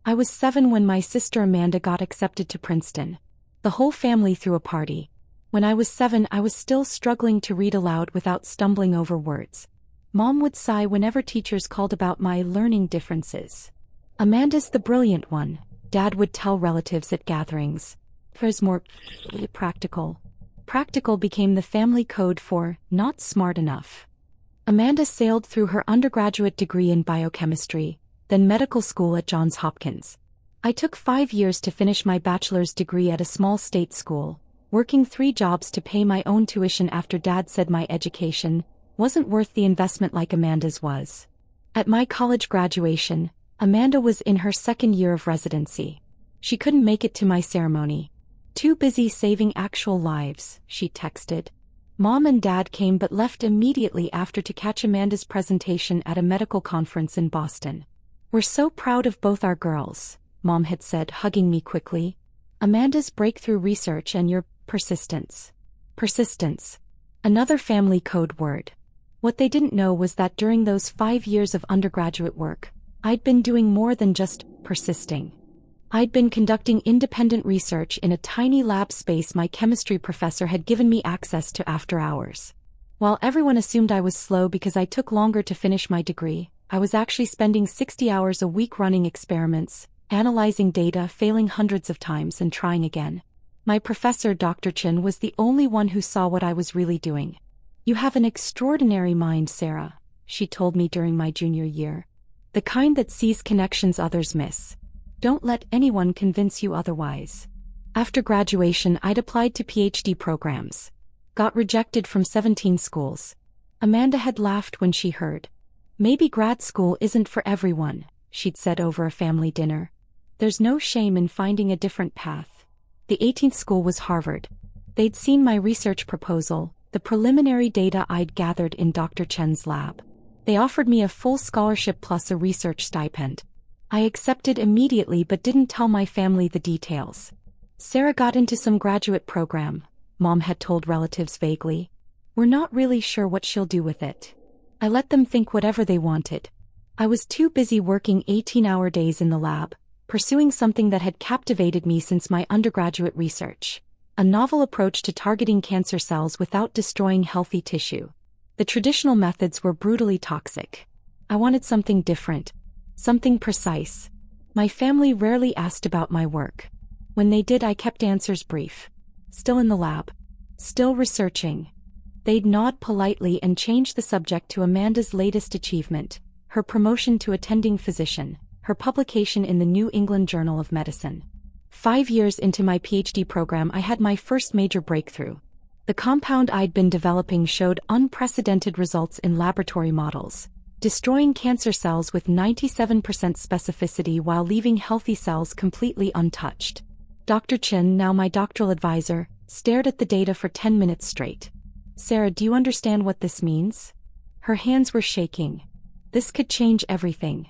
I was 7 when my sister Amanda got accepted to Princeton. The whole family threw a party. When I was 7, I was still struggling to read aloud without stumbling over words. Mom would sigh whenever teachers called about my learning differences. Amanda's the brilliant one, Dad would tell relatives at gatherings. There's more practical. Practical became the family code for not smart enough. Amanda sailed through her undergraduate degree in biochemistry, then medical school at Johns Hopkins. I took 5 years to finish my bachelor's degree at a small state school, working 3 jobs to pay my own tuition after Dad said my education wasn't worth the investment like Amanda's was. At my college graduation, Amanda was in her 2nd year of residency. She couldn't make it to my ceremony. Too busy saving actual lives, she texted. Mom and Dad came but left immediately after to catch Amanda's presentation at a medical conference in Boston. We're so proud of both our girls, Mom had said, hugging me quickly. Amanda's breakthrough research and your persistence. Persistence. Another family code word. What they didn't know was that during those 5 years of undergraduate work, I'd been doing more than just persisting. I'd been conducting independent research in a tiny lab space my chemistry professor had given me access to after hours. While everyone assumed I was slow because I took longer to finish my degree, I was actually spending 60 hours a week running experiments, analyzing data, failing hundreds of times and trying again. My professor, Dr. Chen, was the only one who saw what I was really doing. You have an extraordinary mind, Sarah, she told me during my junior year. The kind that sees connections others miss. Don't let anyone convince you otherwise. After graduation, I'd applied to PhD programs. Got rejected from 17 schools. Amanda had laughed when she heard. Maybe grad school isn't for everyone, she'd said over a family dinner. There's no shame in finding a different path. The 18th school was Harvard. They'd seen my research proposal, the preliminary data I'd gathered in Dr. Chen's lab. They offered me a full scholarship plus a research stipend. I accepted immediately but didn't tell my family the details. Sarah got into some graduate program, Mom had told relatives vaguely. We're not really sure what she'll do with it. I let them think whatever they wanted. I was too busy working 18-hour days in the lab, pursuing something that had captivated me since my undergraduate research. A novel approach to targeting cancer cells without destroying healthy tissue. The traditional methods were brutally toxic. I wanted something different. Something precise. My family rarely asked about my work. When they did, I kept answers brief. Still in the lab. Still researching. They'd nod politely and change the subject to Amanda's latest achievement, her promotion to attending physician, her publication in the New England Journal of Medicine. 5 years into my PhD program, I had my first major breakthrough. The compound I'd been developing showed unprecedented results in laboratory models, destroying cancer cells with 97% specificity while leaving healthy cells completely untouched. Dr. Chen, now my doctoral advisor, stared at the data for 10 minutes straight. Sarah, do you understand what this means? Her hands were shaking. This could change everything.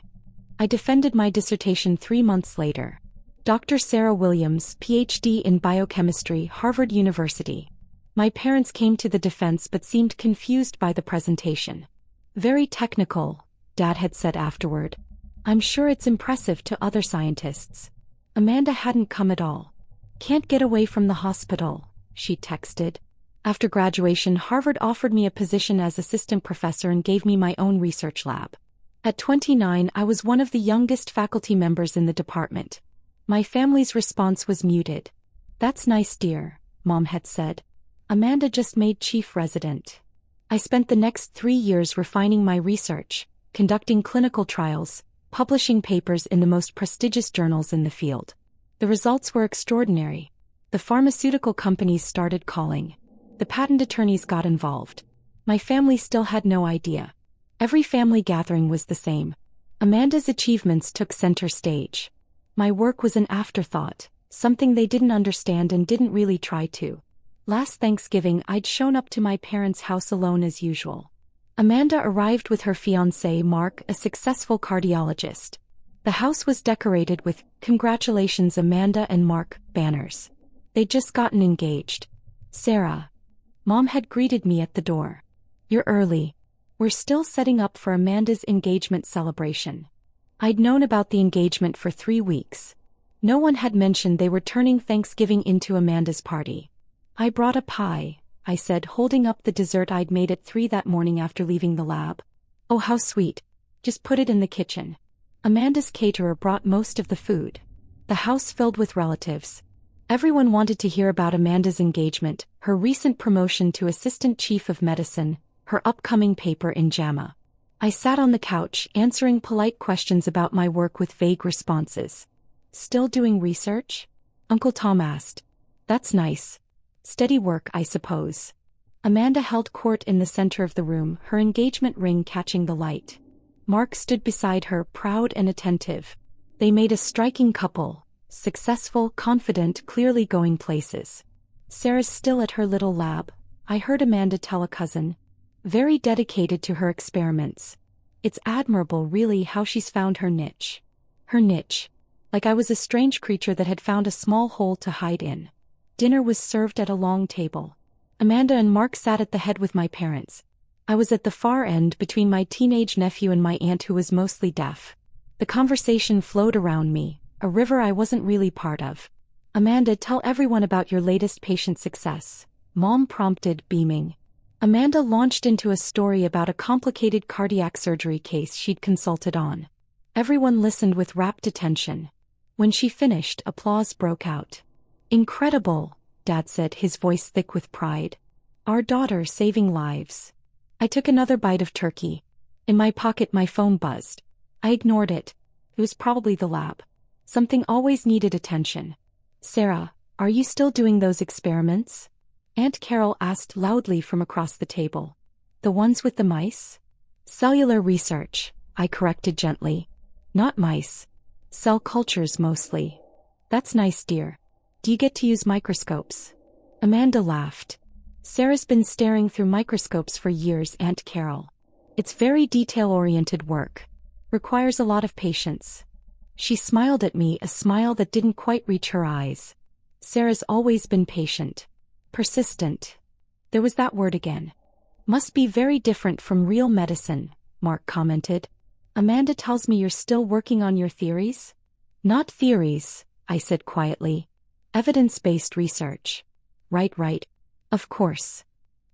I defended my dissertation 3 months later. Dr. Sarah Williams, PhD in biochemistry, Harvard University. My parents came to the defense but seemed confused by the presentation. Very technical, Dad had said afterward. I'm sure it's impressive to other scientists. Amanda hadn't come at all. Can't get away from the hospital, she texted. After graduation, Harvard offered me a position as assistant professor and gave me my own research lab. At 29, I was one of the youngest faculty members in the department. My family's response was muted. That's nice, dear, Mom had said. Amanda just made chief resident. I spent the next 3 years refining my research, conducting clinical trials, publishing papers in the most prestigious journals in the field. The results were extraordinary. The pharmaceutical companies started calling. The patent attorneys got involved. My family still had no idea. Every family gathering was the same. Amanda's achievements took center stage. My work was an afterthought, something they didn't understand and didn't really try to. Last Thanksgiving, I'd shown up to my parents' house alone as usual. Amanda arrived with her fiancé, Mark, a successful cardiologist. The house was decorated with "Congratulations Amanda and Mark" banners. They'd just gotten engaged. Sarah. Mom had greeted me at the door. You're early. We're still setting up for Amanda's engagement celebration. I'd known about the engagement for 3 weeks. No one had mentioned they were turning Thanksgiving into Amanda's party. I brought a pie, I said, holding up the dessert I'd made at 3 that morning after leaving the lab. Oh, how sweet. Just put it in the kitchen. Amanda's caterer brought most of the food. The house filled with relatives. Everyone wanted to hear about Amanda's engagement, her recent promotion to assistant chief of medicine, her upcoming paper in JAMA. I sat on the couch answering polite questions about my work with vague responses. Still doing research? Uncle Tom asked. That's nice. Steady work, I suppose. Amanda held court in the center of the room, her engagement ring catching the light. Mark stood beside her, proud and attentive. They made a striking couple, successful, confident, clearly going places. Sarah's still at her little lab, I heard Amanda tell a cousin. Very dedicated to her experiments. It's admirable, really, how she's found her niche. Her niche. Like I was a strange creature that had found a small hole to hide in. Dinner was served at a long table. Amanda and Mark sat at the head with my parents. I was at the far end between my teenage nephew and my aunt who was mostly deaf. The conversation flowed around me, a river I wasn't really part of. Amanda, tell everyone about your latest patient success, Mom prompted, beaming. Amanda launched into a story about a complicated cardiac surgery case she'd consulted on. Everyone listened with rapt attention. When she finished, applause broke out. Incredible, Dad said, his voice thick with pride. Our daughter saving lives. I took another bite of turkey. In my pocket my phone buzzed. I ignored it. It was probably the lab. Something always needed attention. Sarah, are you still doing those experiments? Aunt Carol asked loudly from across the table. The ones with the mice? Cellular research, I corrected gently. Not mice. Cell cultures mostly. That's nice, dear. Do you get to use microscopes? Amanda laughed. Sarah's been staring through microscopes for years, Aunt Carol. It's very detail-oriented work. Requires a lot of patience. She smiled at me, a smile that didn't quite reach her eyes. Sarah's always been patient. Persistent. There was that word again. Must be very different from real medicine, Mark commented. Amanda tells me you're still working on your theories? Not theories, I said quietly. Evidence-based research. Right. Of course.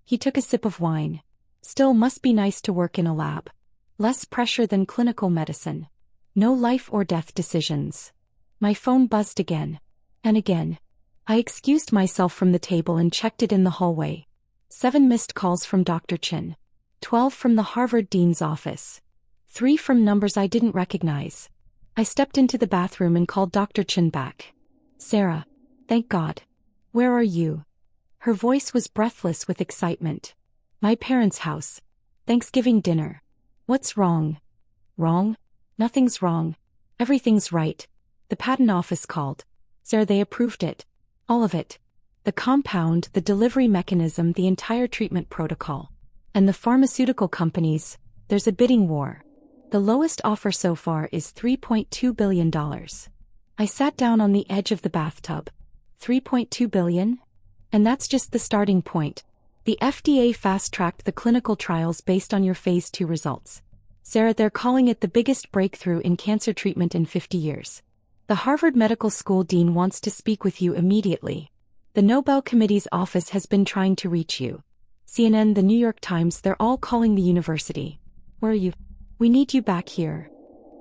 He took a sip of wine. Still must be nice to work in a lab. Less pressure than clinical medicine. No life or death decisions. My phone buzzed again. And again. I excused myself from the table and checked it in the hallway. 7 missed calls from Dr. Chin. 12 from the Harvard Dean's office. 3 from numbers I didn't recognize. I stepped into the bathroom and called Dr. Chin back. Sarah. Thank God. Where are you? Her voice was breathless with excitement. My parents' house. Thanksgiving dinner. What's wrong? Wrong? Nothing's wrong. Everything's right. The patent office called. Sarah, they approved it. All of it. The compound, the delivery mechanism, the entire treatment protocol. And the pharmaceutical companies, there's a bidding war. The lowest offer so far is $3.2 billion. I sat down on the edge of the bathtub. $3.2 billion? And that's just the starting point. The FDA fast-tracked the clinical trials based on your phase 2 results. Sarah, they're calling it the biggest breakthrough in cancer treatment in 50 years. The Harvard Medical School dean wants to speak with you immediately. The Nobel Committee's office has been trying to reach you. CNN, the New York Times, they're all calling the university. Where are you? We need you back here.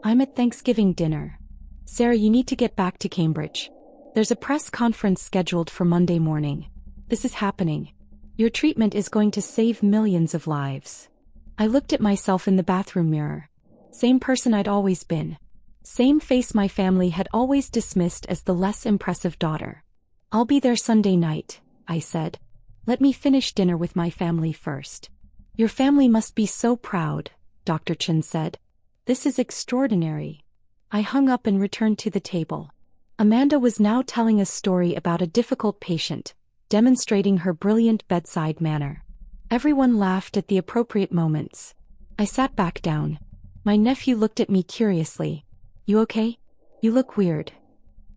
I'm at Thanksgiving dinner. Sarah, you need to get back to Cambridge. There's a press conference scheduled for Monday morning. This is happening. Your treatment is going to save millions of lives. I looked at myself in the bathroom mirror. Same person I'd always been. Same face my family had always dismissed as the less impressive daughter. I'll be there Sunday night, I said. Let me finish dinner with my family first. Your family must be so proud, Dr. Chin said. This is extraordinary. I hung up and returned to the table. Amanda was now telling a story about a difficult patient, demonstrating her brilliant bedside manner. Everyone laughed at the appropriate moments. I sat back down. My nephew looked at me curiously. You okay? You look weird.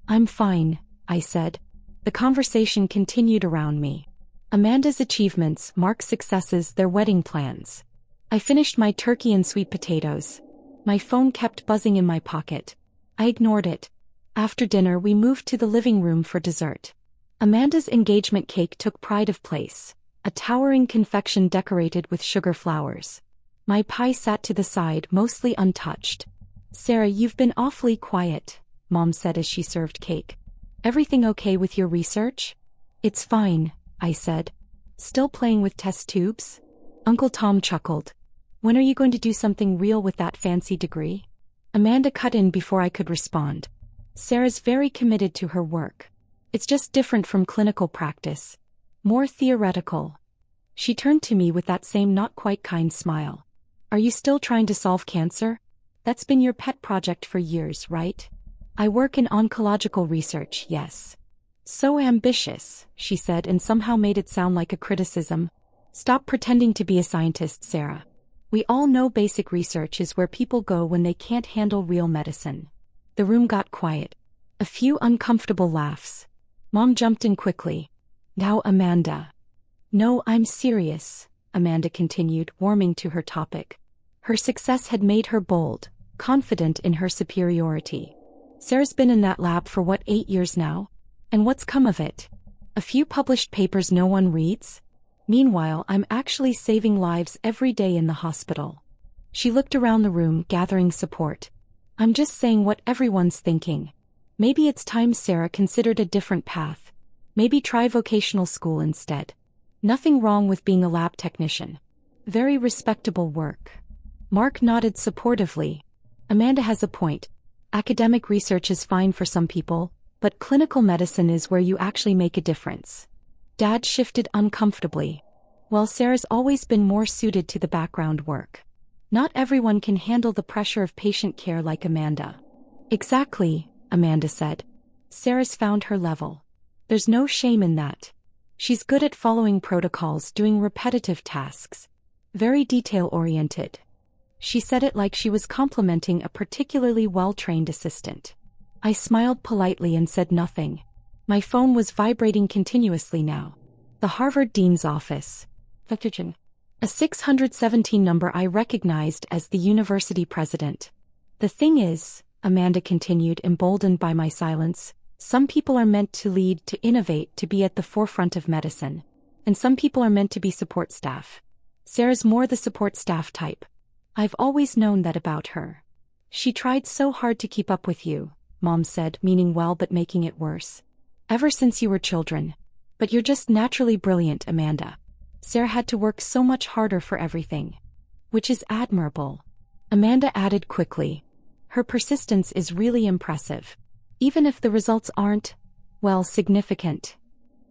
I'm fine, I said. The conversation continued around me. Amanda's achievements, Mark's successes, their wedding plans. I finished my turkey and sweet potatoes. My phone kept buzzing in my pocket. I ignored it. After dinner we moved to the living room for dessert. Amanda's engagement cake took pride of place, a towering confection decorated with sugar flowers. My pie sat to the side, mostly untouched. "Sarah, you've been awfully quiet," Mom said as she served cake. "Everything okay with your research?" "It's fine," I said. "Still playing with test tubes?" Uncle Tom chuckled. "When are you going to do something real with that fancy degree?" Amanda cut in before I could respond. "Sarah's very committed to her work. It's just different from clinical practice. More theoretical." She turned to me with that same not quite kind smile. "Are you still trying to solve cancer? That's been your pet project for years, right?" "I work in oncological research, yes." "So ambitious," she said, and somehow made it sound like a criticism. "Stop pretending to be a scientist, Sarah. We all know basic research is where people go when they can't handle real medicine." The room got quiet. A few uncomfortable laughs. Mom jumped in quickly. "Now, Amanda." "No, I'm serious," Amanda continued, warming to her topic. Her success had made her bold, confident in her superiority. "Sarah's been in that lab for 8 years now? And what's come of it? A few published papers no one reads? Meanwhile, I'm actually saving lives every day in the hospital." She looked around the room, gathering support. "I'm just saying what everyone's thinking. Maybe it's time Sarah considered a different path. Maybe try vocational school instead. Nothing wrong with being a lab technician. Very respectable work." Mark nodded supportively. "Amanda has a point. Academic research is fine for some people, but clinical medicine is where you actually make a difference." Dad shifted uncomfortably. "Well, Sarah's always been more suited to the background work. Not everyone can handle the pressure of patient care like Amanda." "Exactly," Amanda said. "Sarah's found her level. There's no shame in that. She's good at following protocols, doing repetitive tasks. Very detail-oriented." She said it like she was complimenting a particularly well-trained assistant. I smiled politely and said nothing. My phone was vibrating continuously now. The Harvard Dean's office. A 617 number I recognized as the university president. "The thing is," Amanda continued, emboldened by my silence, "some people are meant to lead, to innovate, to be at the forefront of medicine. And some people are meant to be support staff. Sarah's more the support staff type. I've always known that about her." "She tried so hard to keep up with you," Mom said, meaning well but making it worse. "Ever since you were children. But you're just naturally brilliant, Amanda. Sarah had to work so much harder for everything. Which is admirable." Amanda added quickly. "Her persistence is really impressive. Even if the results aren't, well, significant."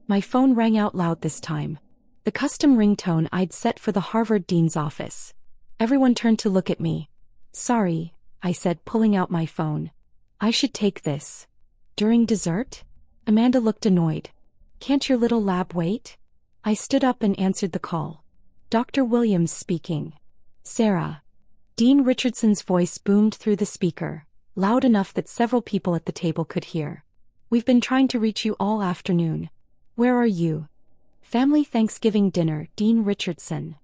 My phone rang out loud this time. The custom ringtone I'd set for the Harvard Dean's office. Everyone turned to look at me. "Sorry," I said, pulling out my phone. "I should take this." "During dessert?" Amanda looked annoyed. "Can't your little lab wait?" I stood up and answered the call. "Dr. Williams speaking." "Sarah." Dean Richardson's voice boomed through the speaker, loud enough that several people at the table could hear. "We've been trying to reach you all afternoon. Where are you?" "Family Thanksgiving dinner, Dean Richardson."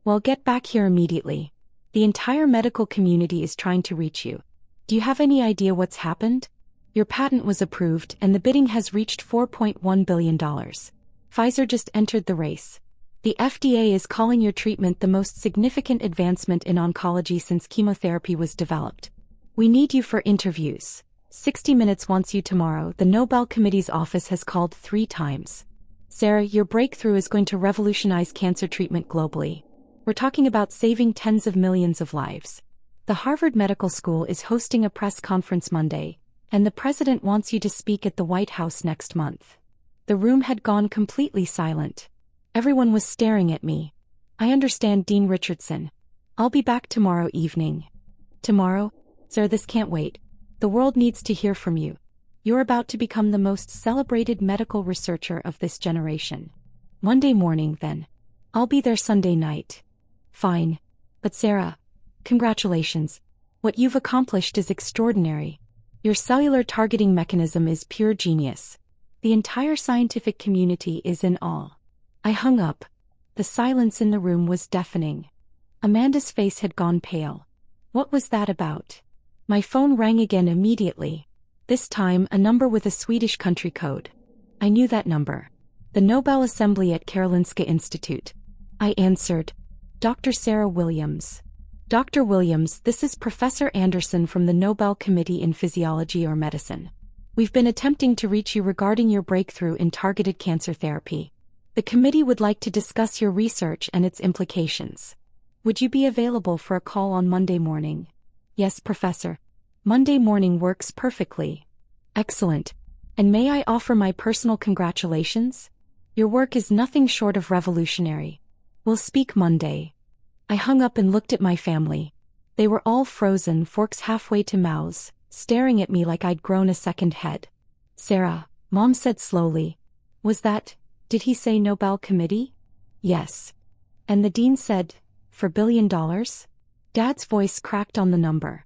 "Well, get back here immediately. The entire medical community is trying to reach you. Do you have any idea what's happened? Your patent was approved and the bidding has reached $4.1 billion. Pfizer just entered the race. The FDA is calling your treatment the most significant advancement in oncology since chemotherapy was developed. We need you for interviews. 60 Minutes wants you tomorrow. The Nobel Committee's office has called 3 times. Sarah, your breakthrough is going to revolutionize cancer treatment globally. We're talking about saving tens of millions of lives. The Harvard Medical School is hosting a press conference Monday, and the president wants you to speak at the White House next month." The room had gone completely silent. Everyone was staring at me. "I understand, Dean Richardson. I'll be back tomorrow evening." "Tomorrow? Sir, this can't wait. The world needs to hear from you. You're about to become the most celebrated medical researcher of this generation." "Monday morning, then. I'll be there Sunday night." "Fine. But Sarah, congratulations. What you've accomplished is extraordinary. Your cellular targeting mechanism is pure genius. The entire scientific community is in awe." I hung up. The silence in the room was deafening. Amanda's face had gone pale. What was that about? My phone rang again immediately. This time, a number with a Swedish country code. I knew that number. The Nobel Assembly at Karolinska Institute. I answered. Dr. Sarah Williams. Dr. Williams, this is Professor Anderson from the Nobel Committee in Physiology or Medicine. We've been attempting to reach you regarding your breakthrough in targeted cancer therapy. The committee would like to discuss your research and its implications. Would you be available for a call on Monday morning? Yes, Professor. Monday morning works perfectly. Excellent. And may I offer my personal congratulations? Your work is nothing short of revolutionary. We'll speak Monday. I hung up and looked at my family. They were all frozen, forks halfway to mouths, staring at me like I'd grown a second head. Sarah, Mom said slowly. Did he say Nobel Committee? Yes. And the dean said, for $1 billion? Dad's voice cracked on the number.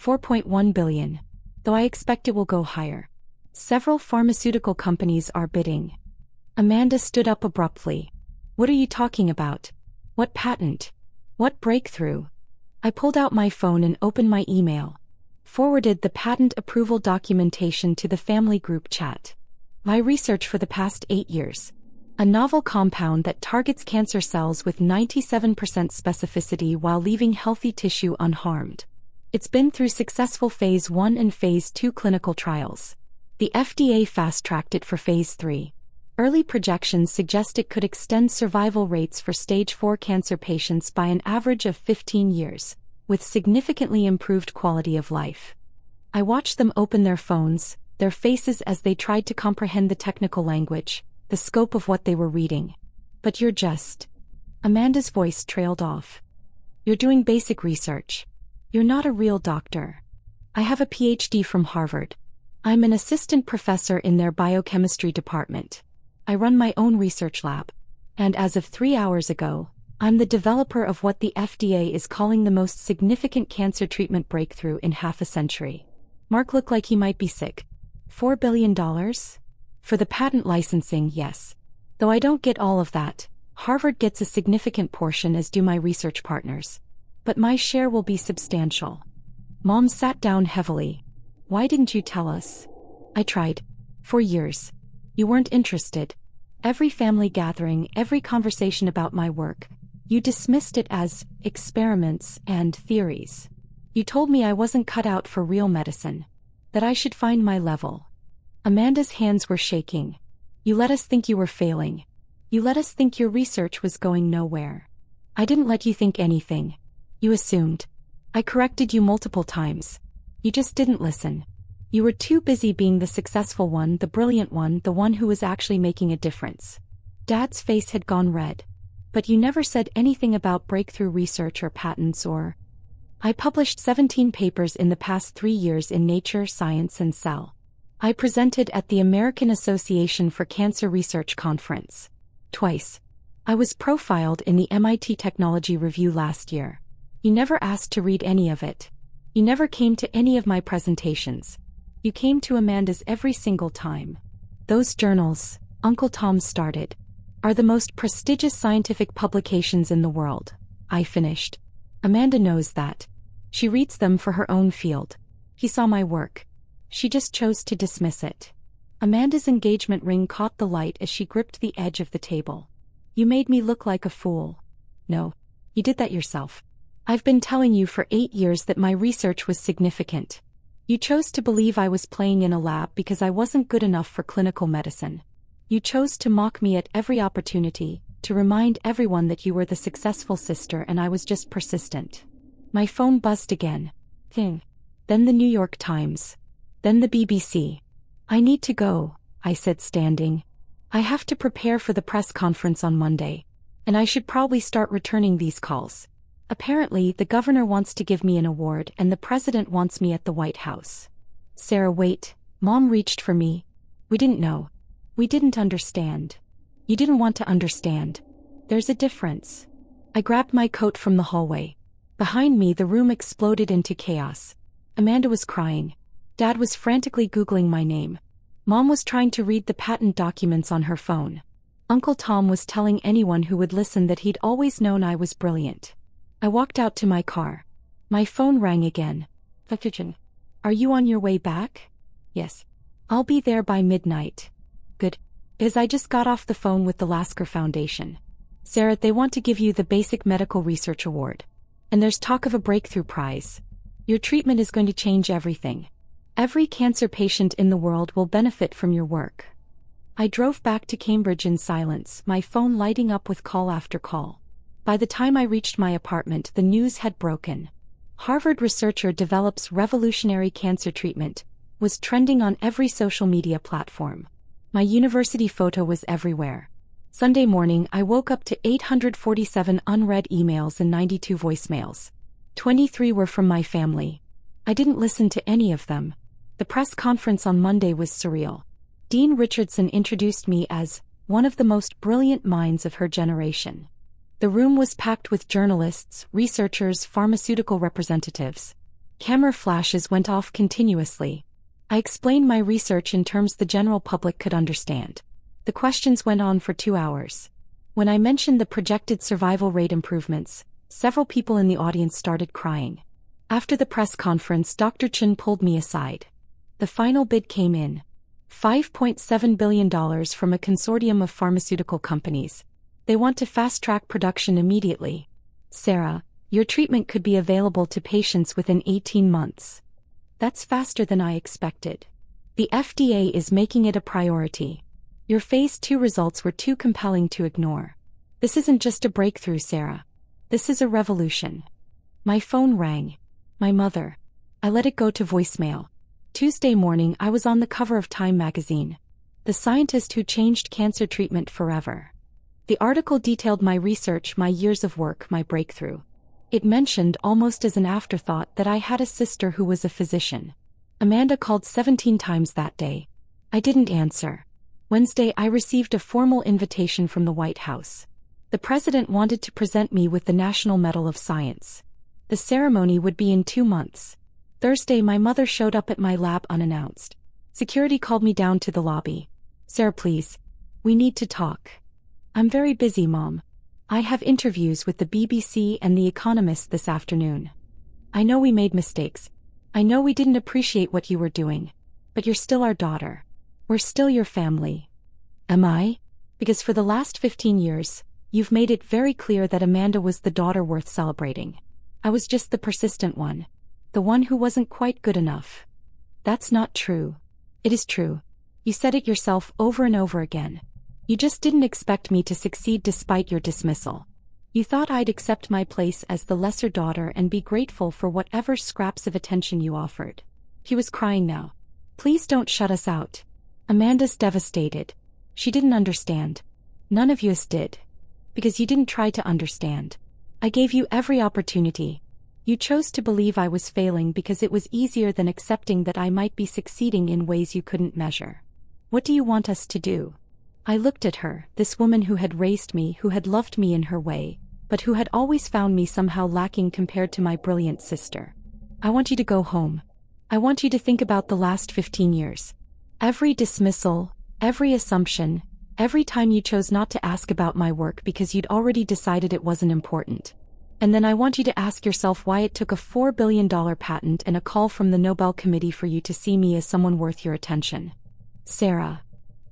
4.1 billion. Though I expect it will go higher. Several pharmaceutical companies are bidding. Amanda stood up abruptly. What are you talking about? What patent? What breakthrough? I pulled out my phone and opened my email. Forwarded the patent approval documentation to the family group chat. My research for the past 8 years. A novel compound that targets cancer cells with 97% specificity while leaving healthy tissue unharmed. It's been through successful Phase 1 and Phase 2 clinical trials. The FDA fast-tracked it for Phase 3. Early projections suggest it could extend survival rates for stage 4 cancer patients by an average of 15 years, with significantly improved quality of life. I watched them open their phones, their faces as they tried to comprehend the technical language, the scope of what they were reading. But you're just... Amanda's voice trailed off. You're doing basic research. You're not a real doctor. I have a PhD from Harvard. I'm an assistant professor in their biochemistry department. I run my own research lab. And as of 3 hours ago, I'm the developer of what the FDA is calling the most significant cancer treatment breakthrough in half a century. Mark looked like he might be sick. $4 billion? For the patent licensing, yes. Though I don't get all of that, Harvard gets a significant portion, as do my research partners. But my share will be substantial. Mom sat down heavily. Why didn't you tell us? I tried. For years. You weren't interested. Every family gathering, every conversation about my work, you dismissed it as experiments and theories. You told me I wasn't cut out for real medicine. That I should find my level. Amanda's hands were shaking. You let us think you were failing. You let us think your research was going nowhere. I didn't let you think anything. You assumed. I corrected you multiple times. You just didn't listen. You were too busy being the successful one, the brilliant one, the one who was actually making a difference. Dad's face had gone red. But you never said anything about breakthrough research or patents or... I published 17 papers in the past 3 years in Nature, Science and Cell. I presented at the American Association for Cancer Research Conference. Twice. I was profiled in the MIT Technology Review last year. You never asked to read any of it. You never came to any of my presentations. You came to Amanda's every single time. Those journals, Uncle Tom started, are the most prestigious scientific publications in the world. I finished. Amanda knows that. She reads them for her own field. He saw my work. She just chose to dismiss it. Amanda's engagement ring caught the light as she gripped the edge of the table. You made me look like a fool. No, you did that yourself. I've been telling you for 8 years that my research was significant. You chose to believe I was playing in a lab because I wasn't good enough for clinical medicine. You chose to mock me at every opportunity, to remind everyone that you were the successful sister and I was just persistent. My phone buzzed again. Then the New York Times. Then the BBC. I need to go, I said, standing. I have to prepare for the press conference on Monday. And I should probably start returning these calls. Apparently, the governor wants to give me an award and the president wants me at the White House. Sarah, wait. Mom reached for me. We didn't know. We didn't understand. You didn't want to understand. There's a difference. I grabbed my coat from the hallway. Behind me, the room exploded into chaos. Amanda was crying. Dad was frantically Googling my name. Mom was trying to read the patent documents on her phone. Uncle Tom was telling anyone who would listen that he'd always known I was brilliant. I walked out to my car. My phone rang again. Dr. Chen, are you on your way back? Yes. I'll be there by midnight. Good. Because I just got off the phone with the Lasker Foundation. Sarah, they want to give you the Basic Medical Research Award. And there's talk of a breakthrough prize. Your treatment is going to change everything. Every cancer patient in the world will benefit from your work. I drove back to Cambridge in silence, my phone lighting up with call after call. By the time I reached my apartment, the news had broken. Harvard researcher develops revolutionary cancer treatment, was trending on every social media platform. My university photo was everywhere. Sunday morning, I woke up to 847 unread emails and 92 voicemails. 23 were from my family. I didn't listen to any of them. The press conference on Monday was surreal. Dean Richardson introduced me as one of the most brilliant minds of her generation. The room was packed with journalists, researchers, pharmaceutical representatives. Camera flashes went off continuously. I explained my research in terms the general public could understand. The questions went on for 2 hours. When I mentioned the projected survival rate improvements, several people in the audience started crying. After the press conference, Dr. Chen pulled me aside. The final bid came in. $5.7 billion from a consortium of pharmaceutical companies. They want to fast-track production immediately. Sarah, your treatment could be available to patients within 18 months. That's faster than I expected. The FDA is making it a priority. Your phase 2 results were too compelling to ignore. This isn't just a breakthrough, Sarah. This is a revolution. My phone rang. My mother. I let it go to voicemail. Tuesday morning, I was on the cover of Time magazine. The scientist who changed cancer treatment forever. The article detailed my research, my years of work, my breakthrough. It mentioned, almost as an afterthought, that I had a sister who was a physician. Amanda called 17 times that day. I didn't answer. Wednesday, I received a formal invitation from the White House. The president wanted to present me with the National Medal of Science. The ceremony would be in 2 months. Thursday, my mother showed up at my lab unannounced. Security called me down to the lobby. Sarah, please. We need to talk. I'm very busy, Mom. I have interviews with the BBC and The Economist this afternoon. I know we made mistakes. I know we didn't appreciate what you were doing. But you're still our daughter. We're still your family. Am I? Because for the last 15 years, you've made it very clear that Amanda was the daughter worth celebrating. I was just the persistent one. The one who wasn't quite good enough. That's not true. It is true. You said it yourself over and over again. You just didn't expect me to succeed despite your dismissal. You thought I'd accept my place as the lesser daughter and be grateful for whatever scraps of attention you offered. He was crying now. Please don't shut us out. Amanda's devastated. She didn't understand. None of us did. Because you didn't try to understand. I gave you every opportunity. You chose to believe I was failing because it was easier than accepting that I might be succeeding in ways you couldn't measure. What do you want us to do? I looked at her, this woman who had raised me, who had loved me in her way, but who had always found me somehow lacking compared to my brilliant sister. I want you to go home. I want you to think about the last 15 years. Every dismissal, every assumption, every time you chose not to ask about my work because you'd already decided it wasn't important. And then I want you to ask yourself why it took a $4 billion patent and a call from the Nobel Committee for you to see me as someone worth your attention. Sarah.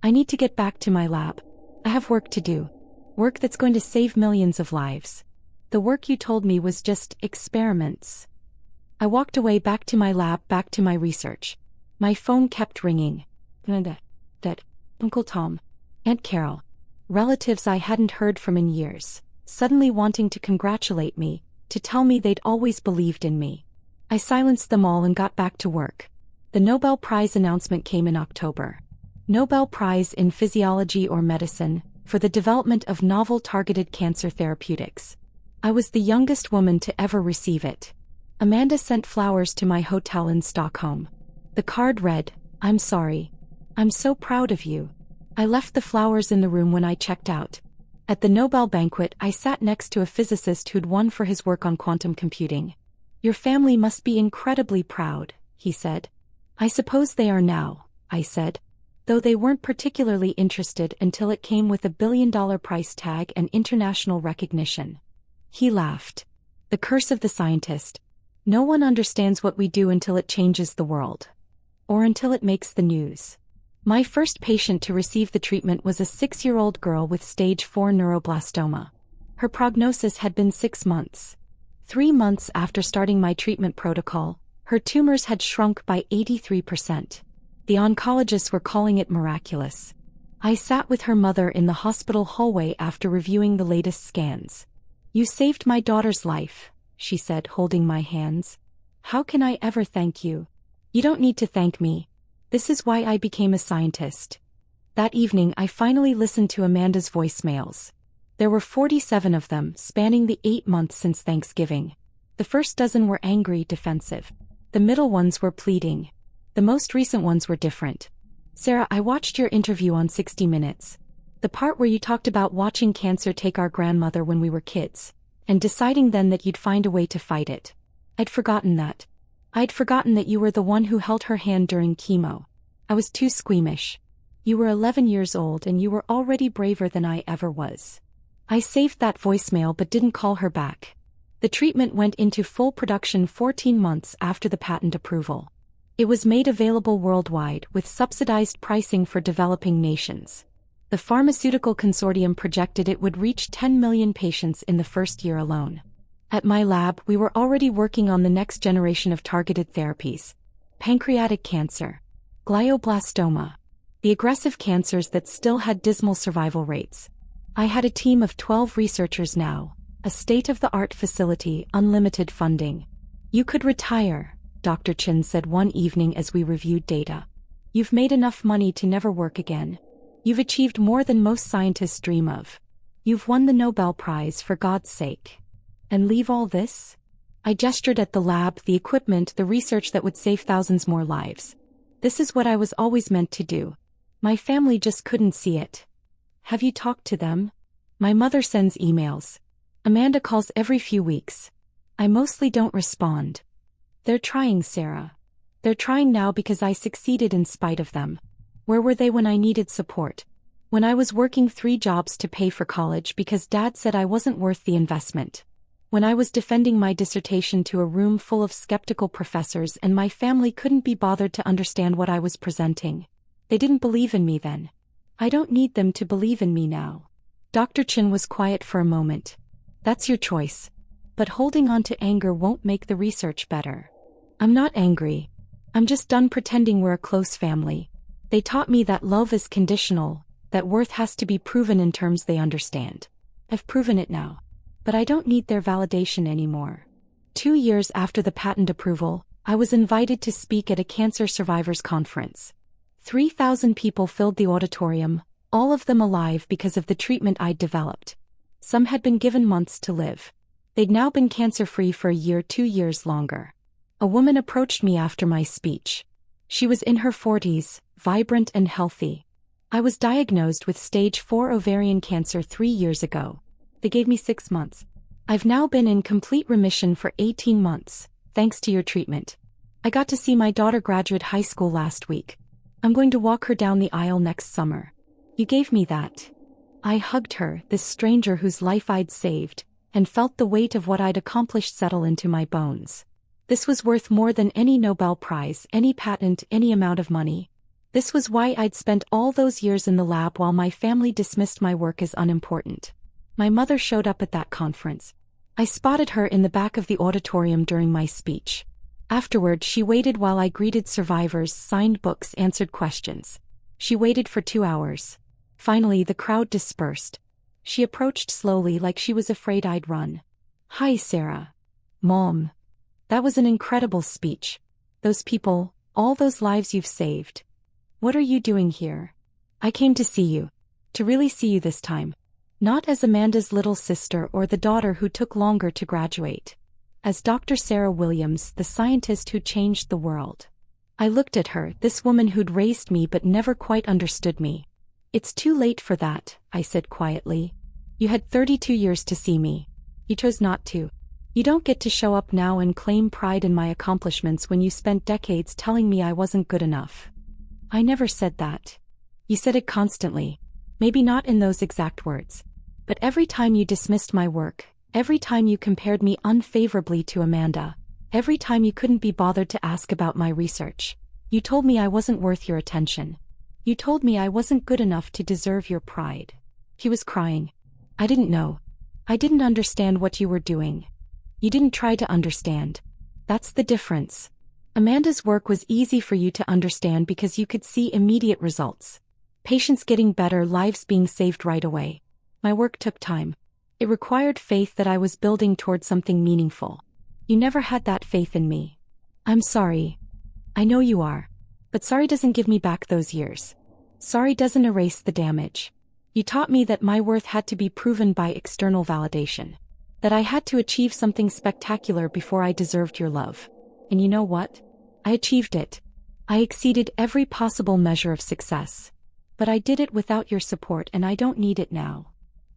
I need to get back to my lab. I have work to do. Work that's going to save millions of lives. The work you told me was just experiments. I walked away, back to my lab, back to my research. My phone kept ringing. Dad, Uncle Tom, Aunt Carol. Relatives I hadn't heard from in years, suddenly wanting to congratulate me, to tell me they'd always believed in me. I silenced them all and got back to work. The Nobel Prize announcement came in October. Nobel Prize in Physiology or Medicine, for the development of novel targeted cancer therapeutics. I was the youngest woman to ever receive it. Amanda sent flowers to my hotel in Stockholm. The card read, "I'm sorry. I'm so proud of you." I left the flowers in the room when I checked out. At the Nobel banquet, I sat next to a physicist who'd won for his work on quantum computing. "Your family must be incredibly proud," he said. "I suppose they are now," I said. Though they weren't particularly interested until it came with a $1 billion price tag and international recognition. He laughed. The curse of the scientist. No one understands what we do until it changes the world. Or until it makes the news. My first patient to receive the treatment was a 6-year-old girl with stage 4 neuroblastoma. Her prognosis had been 6 months. 3 months after starting my treatment protocol, her tumors had shrunk by 83%. The oncologists were calling it miraculous. I sat with her mother in the hospital hallway after reviewing the latest scans. "You saved my daughter's life," she said, holding my hands. "How can I ever thank you?" "You don't need to thank me. This is why I became a scientist." That evening I finally listened to Amanda's voicemails. There were 47 of them, spanning the 8 months since Thanksgiving. The first dozen were angry, defensive. The middle ones were pleading. The most recent ones were different. "Sarah, I watched your interview on 60 Minutes. The part where you talked about watching cancer take our grandmother when we were kids, and deciding then that you'd find a way to fight it. I'd forgotten that. I'd forgotten that you were the one who held her hand during chemo. I was too squeamish. You were 11 years old and you were already braver than I ever was." I saved that voicemail but didn't call her back. The treatment went into full production 14 months after the patent approval. It was made available worldwide with subsidized pricing for developing nations. The pharmaceutical consortium projected it would reach 10 million patients in the first year alone. At my lab, we were already working on the next generation of targeted therapies. Pancreatic cancer, glioblastoma, the aggressive cancers that still had dismal survival rates. I had a team of 12 researchers now, a state-of-the-art facility, unlimited funding. "You could retire," Dr. Chin said one evening as we reviewed data. "You've made enough money to never work again. You've achieved more than most scientists dream of. You've won the Nobel Prize, for God's sake. And leave all this?" I gestured at the lab, the equipment, the research that would save thousands more lives. "This is what I was always meant to do. My family just couldn't see it." "Have you talked to them?" "My mother sends emails. Amanda calls every few weeks. I mostly don't respond." "They're trying, Sarah. They're trying now because I succeeded in spite of them. Where were they when I needed support? When I was working 3 jobs to pay for college because Dad said I wasn't worth the investment? When I was defending my dissertation to a room full of skeptical professors and my family couldn't be bothered to understand what I was presenting? They didn't believe in me then. I don't need them to believe in me now." Dr. Chin was quiet for a moment. "That's your choice. But holding on to anger won't make the research better." "I'm not angry. I'm just done pretending we're a close family. They taught me that love is conditional, that worth has to be proven in terms they understand. I've proven it now. But I don't need their validation anymore." 2 years after the patent approval, I was invited to speak at a cancer survivors conference. 3,000 people filled the auditorium, all of them alive because of the treatment I'd developed. Some had been given months to live. They'd now been cancer-free for a year, 2 years longer. A woman approached me after my speech. She was in her 40s, vibrant and healthy. "I was diagnosed with stage 4 ovarian cancer 3 years ago. They gave me 6 months. I've now been in complete remission for 18 months, thanks to your treatment. I got to see my daughter graduate high school last week. I'm going to walk her down the aisle next summer. You gave me that." I hugged her, this stranger whose life I'd saved, and felt the weight of what I'd accomplished settle into my bones. This was worth more than any Nobel Prize, any patent, any amount of money. This was why I'd spent all those years in the lab while my family dismissed my work as unimportant. My mother showed up at that conference. I spotted her in the back of the auditorium during my speech. Afterward, she waited while I greeted survivors, signed books, answered questions. She waited for 2 hours. Finally, the crowd dispersed. She approached slowly like she was afraid I'd run. "Hi, Sarah." "Mom. That was an incredible speech. Those people, all those lives you've saved. What are you doing here?" "I came to see you. To really see you this time. Not as Amanda's little sister or the daughter who took longer to graduate. As Dr. Sarah Williams, the scientist who changed the world." I looked at her, this woman who'd raised me but never quite understood me. "It's too late for that," I said quietly. "You had 32 years to see me. You chose not to. You don't get to show up now and claim pride in my accomplishments when you spent decades telling me I wasn't good enough." "I never said that. You said it constantly. Maybe not in those exact words. But every time you dismissed my work, every time you compared me unfavorably to Amanda, Every time you couldn't be bothered to ask about my research. You told me I wasn't worth your attention. You told me I wasn't good enough to deserve your pride. He was crying. I didn't know. I didn't understand what you were doing. You didn't try to understand. That's the difference. Amanda's work was easy for you to understand because you could see immediate results. Patients getting better, lives being saved right away. My work took time. It required faith that I was building toward something meaningful. You never had that faith in me. I'm sorry. I know you are. But sorry doesn't give me back those years. Sorry doesn't erase the damage. You taught me that my worth had to be proven by external validation. That I had to achieve something spectacular before I deserved your love. And you know what? I achieved it. I exceeded every possible measure of success. But I did it without your support, and I don't need it now.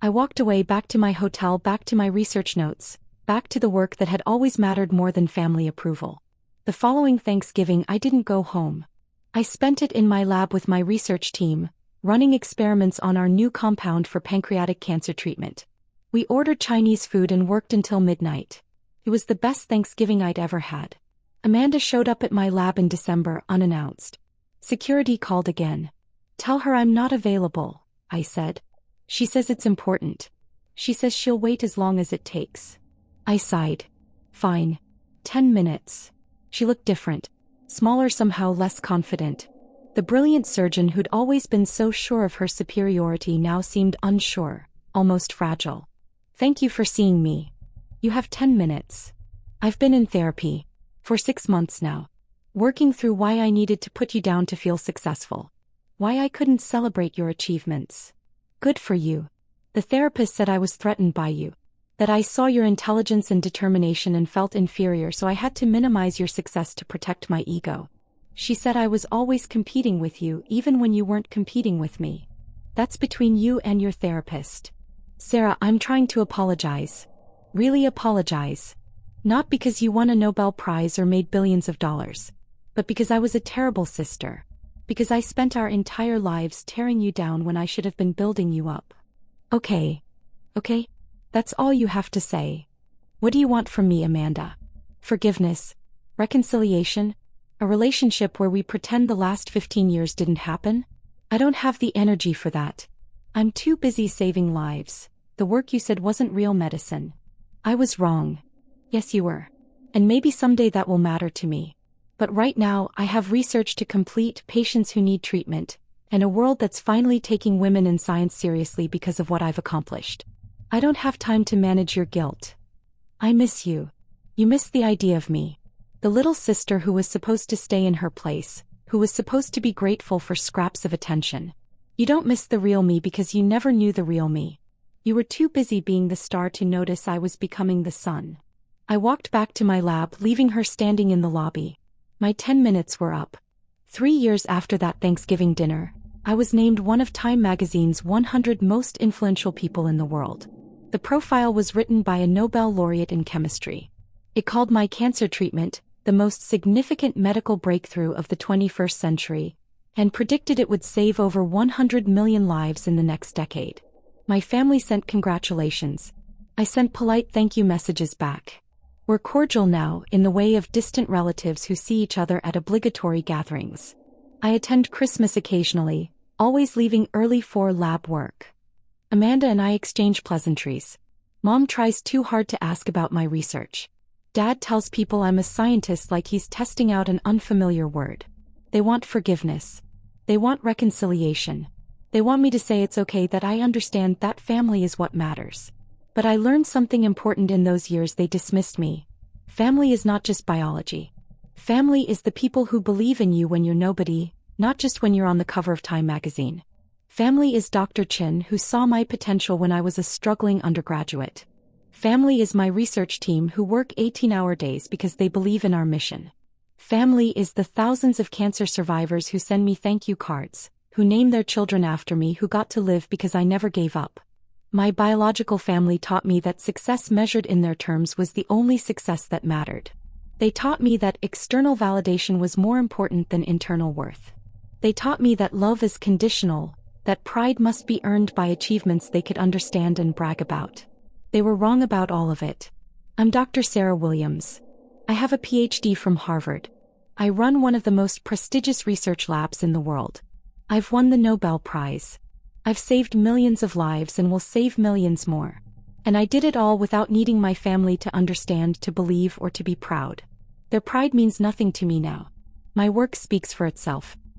I walked away, back to my hotel, back to my research notes, back to the work that had always mattered more than family approval. The following Thanksgiving I didn't go home. I spent it in my lab with my research team, running experiments on our new compound for pancreatic cancer treatment. We ordered Chinese food and worked until midnight. It was the best Thanksgiving I'd ever had. Amanda showed up at my lab in December unannounced. Security called again. Tell her I'm not available, I said. She says it's important. She says she'll wait as long as it takes. I sighed. Fine. 10 minutes. She looked different. Smaller, somehow less confident. The brilliant surgeon who'd always been so sure of her superiority now seemed unsure, almost fragile. Thank you for seeing me. You have 10 minutes. I've been in therapy. For 6 months now. Working through why I needed to put you down to feel successful. Why I couldn't celebrate your achievements. Good for you. The therapist said I was threatened by you. That I saw your intelligence and determination and felt inferior, so I had to minimize your success to protect my ego. She said I was always competing with you even when you weren't competing with me. That's between you and your therapist. Sarah, I'm trying to apologize. Really apologize. Not because you won a Nobel Prize or made billions of dollars. But because I was a terrible sister. Because I spent our entire lives tearing you down when I should have been building you up. Okay. Okay? That's all you have to say. What do you want from me, Amanda? Forgiveness? Reconciliation? A relationship where we pretend the last 15 years didn't happen? I don't have the energy for that. I'm too busy saving lives. The work you said wasn't real medicine. I was wrong. Yes, you were. And maybe someday that will matter to me. But right now, I have research to complete, patients who need treatment, and a world that's finally taking women in science seriously because of what I've accomplished. I don't have time to manage your guilt. I miss you. You miss the idea of me. The little sister who was supposed to stay in her place, who was supposed to be grateful for scraps of attention. You don't miss the real me because you never knew the real me. You were too busy being the star to notice I was becoming the sun. I walked back to my lab, leaving her standing in the lobby. My 10 minutes were up. 3 years after that Thanksgiving dinner, I was named one of Time magazine's 100 most influential people in the world. The profile was written by a Nobel laureate in chemistry. It called my cancer treatment the most significant medical breakthrough of the 21st century, and predicted it would save over 100 million lives in the next decade. My family sent congratulations. I sent polite thank you messages back. We're cordial now, in the way of distant relatives who see each other at obligatory gatherings. I attend Christmas occasionally, always leaving early for lab work. Amanda and I exchange pleasantries. Mom tries too hard to ask about my research. Dad tells people I'm a scientist like he's testing out an unfamiliar word. They want forgiveness. They want reconciliation. They want me to say it's okay, that I understand that family is what matters. But I learned something important in those years they dismissed me. Family is not just biology. Family is the people who believe in you when you're nobody, not just when you're on the cover of Time magazine. Family is Dr. Chin, who saw my potential when I was a struggling undergraduate. Family is my research team who work 18-hour days because they believe in our mission. Family is the thousands of cancer survivors who send me thank you cards, who name their children after me, who got to live because I never gave up. My biological family taught me that success measured in their terms was the only success that mattered. They taught me that external validation was more important than internal worth. They taught me that love is conditional, that pride must be earned by achievements they could understand and brag about. They were wrong about all of it. I'm Dr. Sarah Williams. I have a PhD from Harvard. I run one of the most prestigious research labs in the world. I've won the Nobel Prize. I've saved millions of lives and will save millions more. And I did it all without needing my family to understand, to believe, or to be proud. Their pride means nothing to me now. My work speaks for itself.